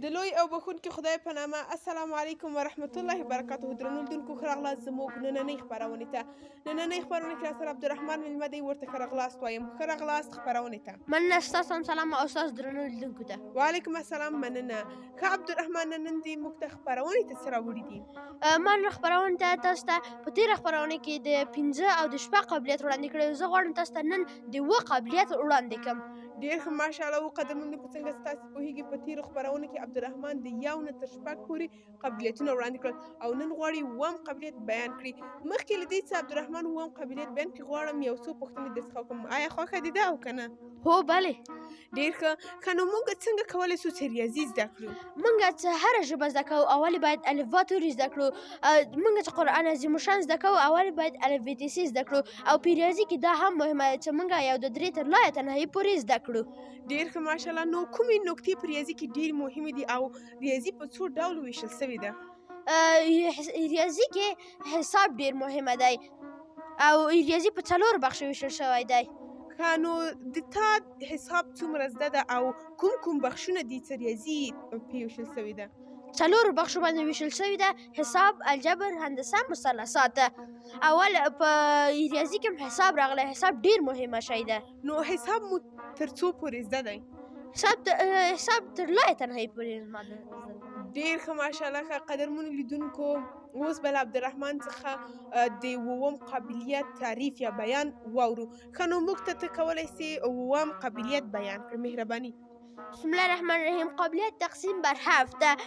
د لوی او بخونکي خدای په نامه السلام علیکم ورحمت الله وبرکاته. درنو لیدونکو ښه راغلاست زموږ نننۍ خپرونې ته. نننۍ خپرونې کې راسره عبدالرحمن میلمه دی، ورته ښه راغلاست وایم. ښه راغلاست خپرونې ته. مننه ستاسو هم سلام او ستاسو درنو لیدونکو ته. وعلیکم السلام، مننه. ښه عبدالرحمن، نن دې موږ ته خپرونې ته څه راوړي دي؟ ما نن خپرونې ته تاسو ته په تېره خپرونې کې د 15 او د 6 قابلیت وړاندې کړی. زه غواړم تاسو ته نن د 7 قابلیت وړاندې کړم. ډېر ښه، ماشاءالله. قدرمنونکو، څنګه ستاسې پوهېږي په تېرو خپرونو کې عبدالرحمن د 1 نه تر 6 پورې قابلیتونه وړاندې کړل او نن غواړي 7 قابلیت بیان کړي. مخکې له دې چې عبدالرحمن 7 قابلیت بیان کړي، غواړم یو څو پوښتنې درڅخه وکړم. آیا خوښه دې ده او که نه؟ هو بلې. ډېر ښه. که نو موږ څنګه کولی شو چې ریاضي زده کړو؟ موږ چې هره ژبه زده کوو اول باید الفبا توري زده کړو. موږ چې قرآن عظیم الشان زده کوو اول باید الف ب ت س زده کړو. او په ریاضي کې دا هم مهمه ده چې موږ یو د 3 تر لایه تنهایي پورې زده کړو. ډېر ښه، ماشاءالله. نو کومې نکتې په ریاضي کې ډېرې مهمې دي او ریاضي په څو ډولو ویشل سوې ده؟ ریاضي کې حساب ډېر مهمه دی او ریاضي په 4 بخښه ویشل شوی دی. ښه، نو د تا حساب څومره زده ده او کوم کوم بخشونه دي چې ریاضي پې ویشل سوې ده؟ 4 بخشو باندې ویشل شوی ده: حساب، الجبر، هندسه، مثلثات. اول په ریاضي کې حساب راغلی. حساب ډېر مهمه شی ده. نو حساب مو تر څو پورې زده دی؟ حساب تر لایه تنهایي پورې زما ده. ډېر ښه، ماشاءالله. ښه قدرمنو لیدونکو، اوس به له عبدالرحمن څخه د 7 قابلیت تعریف یا بیان واورو. ښه، نو موږ ته کولی سې 7 قابلیت بیان کړې؟ مهرباني. بسم الله الرحمن الرحیم. قابلیت تقسیم بر 7.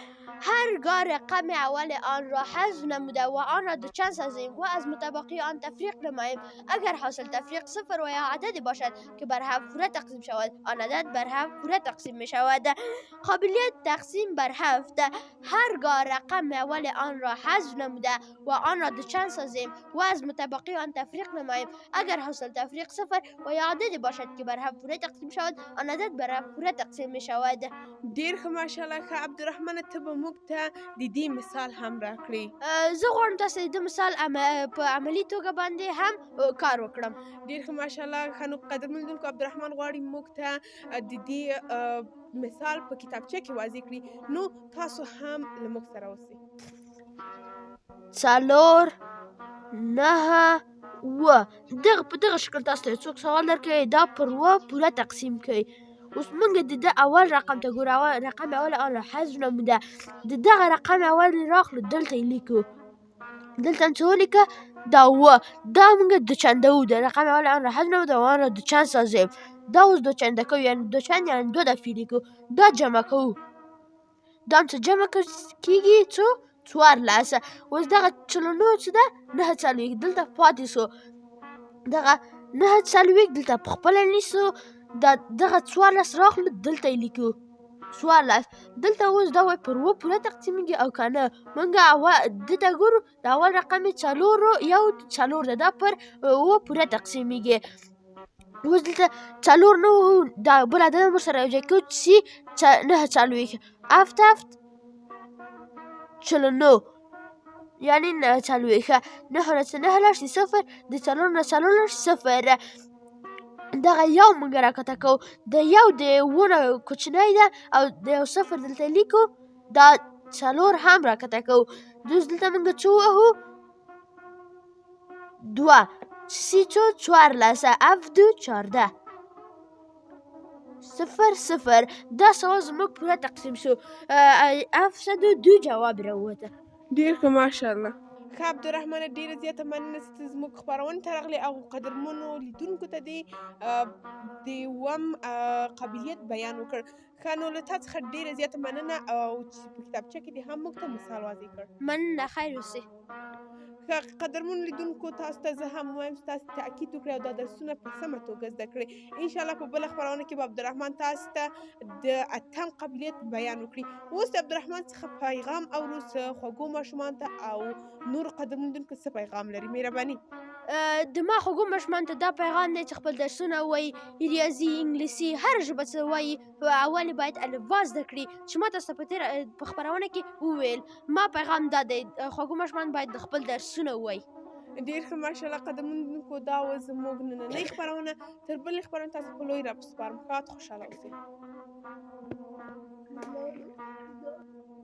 هرگاه رقم اول آن را حذف نموده و آن را دوچند سازیم و از متبقی آن تفریق نماییم، اگر حاصل تفریق 0 و یا عددی باشد که بر 7 پوره تقسیم شود، آن عدد بر 7 پوره تقسیم می شود. قابلیت تقسیم بر 7. هرگاه رقم اول آن را حذف نموده و آن را دوچند سازیم و از متبقی آن تفریق نماییم، اگر حاصل تفریق 0 و یا عددی باشد که بر 7 پوره تقسیم شود، آن عدد بر 7 پوره تقسیم می شود. ډېر ښه، ماشاءالله. ښه عبدالرحمن، ته به موږ ته د دې مثال هم راکړې. زه غواړم تاسو د مثال په عملي توګه باندې هم کار وکړم. ډېر ښه، ماشاءالله. ښه، نو قدرمن لیدونکو، عبدالرحمن غواړي موږ ته د دې مثال په کتابچه کې واضح کړي. نو تاسو هم له موږ سره اوسئ. 4 9 و په دغه شکل تاسو ته څوک سوال درکوي، دا پر 7 پوره تقسیم کوي. اوس موږ د ده اول رقم ته ګورو. رقم اول آن را حذف نموده. د دغه رقم اول راخلو، دلته یې لیکو. دلته څه ولیکه؟ دا 7. دا موږ دوچندوو. د رقم اول آن را حذف نموده و آن را دوچند سازیم. دا اوس دوچنده کوو، یعنې دوچند یعنې 2 دفعې لیکو. دا جمع کوو. دا هم څه جمع کېږي؟ څو؟ 14. اوس دغه 49 څه ده؟ 9 دلته پاتې سو. دغه 9 دلته په خپله نیسو. دغه 14 راخلو، دلته یې لیکو 14. دلته اوس دا وایي پر 7 پوره تقسیمېږي او که نه. موږ دې ته ګورو، د اول رقم یې 4 ده. دا پر 7 پوره تقسیمېږي. اوس دلته 4 نه وو، دا بل عدد هم ورسره یو ځای کوو چې 9 7 49 یعنې 9 9 نه 9 لاړ شي 0. د 4 نه 4 لاړ شي 0. دغه یو موږ راکته کوو. د یو د 7 نه کوچنی ده او د یو 0 دلته لیکو. دا 4 هم راکته کوو. اوس دلته موږ څه ووهو؟ 2 3 14 7 2 14 0. دا سوال زموږ پوره تقسیم شو. 702 جواب راووته. ډېر ښه، ماشاءالله. ښه عبدالرحمن، ډېره زیاته مننه چې زموږ خپرونې ته راغلې او قدرمنو لیدونکو ته دې د 7 قابلیت بیان وکړ. ښه، نو له تا څخه ډېره زیاته مننه او چې په کتابچه کې دې هم موږ ته مثال واضح کړ. مننه، خیر اوسې. ښه قدرمنو لیدونکو، تاسو ته زه هم وایم چې تاسو تاکید وکړئ او دا درسونه په سمه توګه زده کړئ. انشاءالله په بله خپرونه کې به عبدالرحمن تاسو ته د 8 قابلیت بیان وکړي. اوس د عبدالرحمن څخه پیغام اورو، څه خوږو ماشومانو ته او نورو قدرمنو لیدونکو څه پیغام لري؟ مهرباني. د ما خوږو ماشومانو ته دا پیغام دی چې خپل درسونه ووایي، ریاضي، انګلیسي، هره ژبه چې ووایي اول یې باید الفبا زده کړي چې ما تاسو ته په خپرونه کې وویل. ما پیغام دا دی، خوږو ماشومان باید د خپل درسونه ووایي. ډېر ښه، ماشاءالله. قدرمنو لیدونکو، دا وه زموږ نننۍ خپرونه. تر بلې خپرونې تاسو په لوی رب سپارم. ښاد خوشحاله اوسئ.